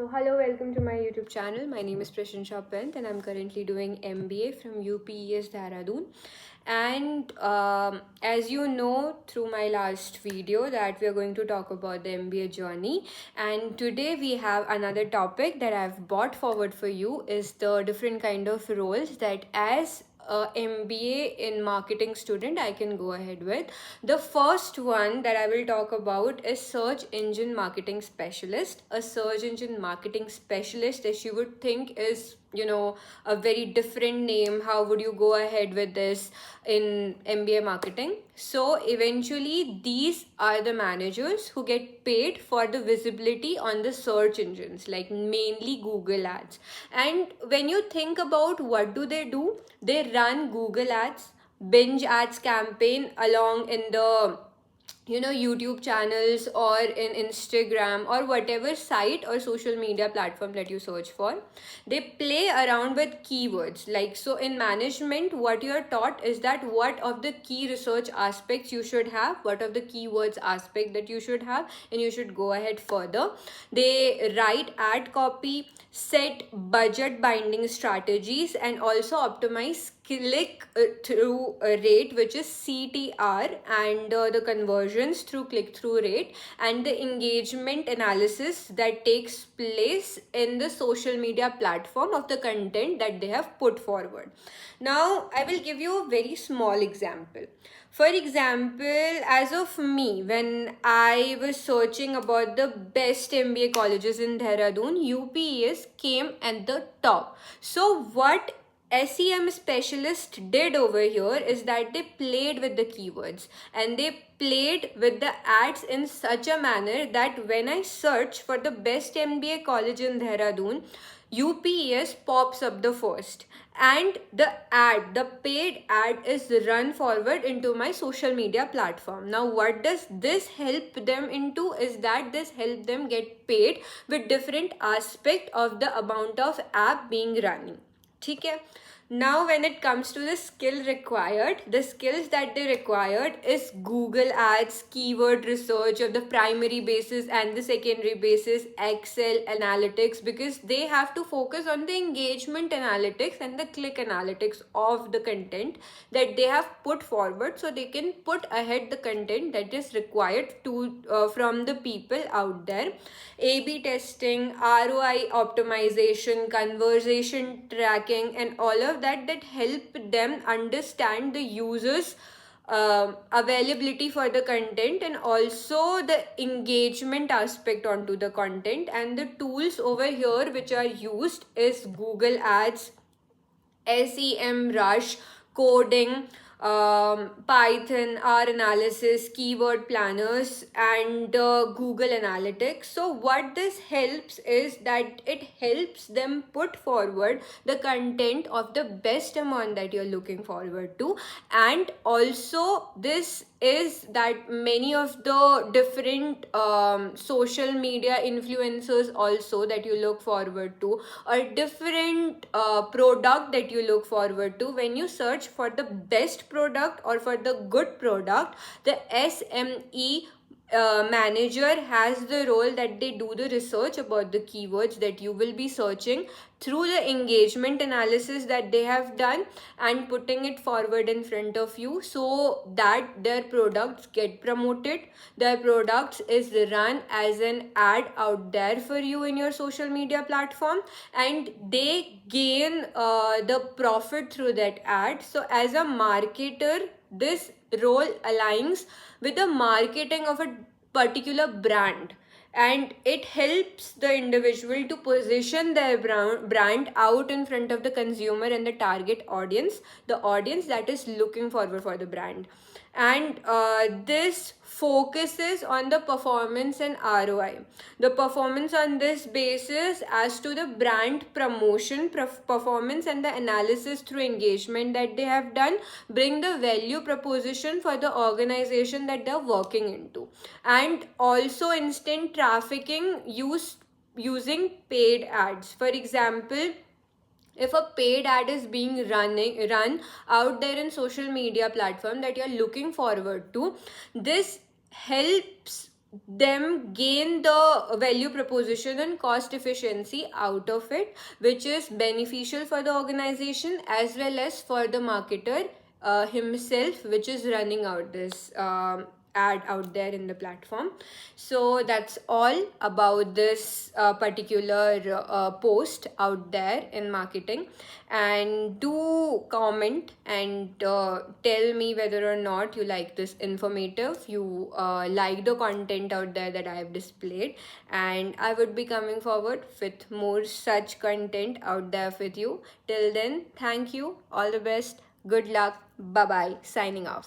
So, hello, welcome to my YouTube channel. My name is Prashansha Pant, and I'm currently doing MBA from UPES Dehradun. And as you know, through my last video, that we are going to talk about the MBA journey. And today we have another topic that I've brought forward for you is the different kind of roles that as a MBA in marketing student I can go ahead with. The first one that I will talk about is search engine marketing specialist. A search engine marketing specialist, as you would think, is a very different name. How would you go ahead with this in MBA marketing? So eventually these are the managers who get paid for the visibility on the search engines, like mainly Google ads. And when you think about what do, they run Google ads, binge ads campaign along in the YouTube channels or in Instagram or whatever site or social media platform that you search for. They play around with keywords. Like, so in management, what you are taught is that what of the key research aspects you should have, what of the keywords aspect that you should have, and you should go ahead further. They write ad copy, set budget binding strategies, and also optimize click through rate, which is CTR, and the conversions through click through rate, and the engagement analysis that takes place in the social media platform of the content that they have put forward. Now I will give you a very small example. For example, as of me, when I was searching about the best MBA colleges in Dehradun, UPES came at the top. So what SEM specialist did over here is that they played with the keywords and they played with the ads in such a manner that when I search for the best MBA college in Dehradun, UPES pops up the first, and the paid ad is run forward into my social media platform. Now what does this help them into is that this help them get paid with different aspect of the amount of app being running. ठीक है. Now when it comes to the skill required, the skills that they required is Google ads, keyword research of the primary basis and the secondary basis, Excel analytics, because they have to focus on the engagement analytics and the click analytics of the content that they have put forward, so they can put ahead the content that is required to from the people out there. A/B testing, ROI optimization, conversation tracking, and all of that help them understand the users availability for the content and also the engagement aspect onto the content. And the tools over here which are used is Google ads, SEM rush, coding, Python, R analysis, keyword planners, and Google Analytics. So what this helps is that it helps them put forward the content of the best amount that you're looking forward to. And also this is that many of the different social media influencers also that you look forward to, or different product that you look forward to, when you search for the best product or for the good product, the SME manager has the role that they do the research about the keywords that you will be searching through the engagement analysis that they have done and putting it forward in front of you so that their products get promoted, their products is run as an ad out there for you in your social media platform, and they gain the profit through that ad. So as a marketer, this role aligns with the marketing of a particular brand, and it helps the individual to position their brand out in front of the consumer and the target audience, the audience that is looking forward for the brand. And this focuses on the performance and ROI. The performance on this basis as to the brand promotion performance and the analysis through engagement that they have done bring the value proposition for the organization that they're working into. And also instant trafficking using paid ads. For example, if a paid ad is being run out there in social media platform that you're looking forward to, this helps them gain the value proposition and cost efficiency out of it, which is beneficial for the organization as well as for the marketer himself, which is running out this ad out there in the platform. So that's all about this particular post out there in marketing. And do comment and tell me whether or not you like this informative, you like the content out there that I have displayed, and I would be coming forward with more such content out there with you. Till then, thank you, all the best, good luck, bye bye, signing off.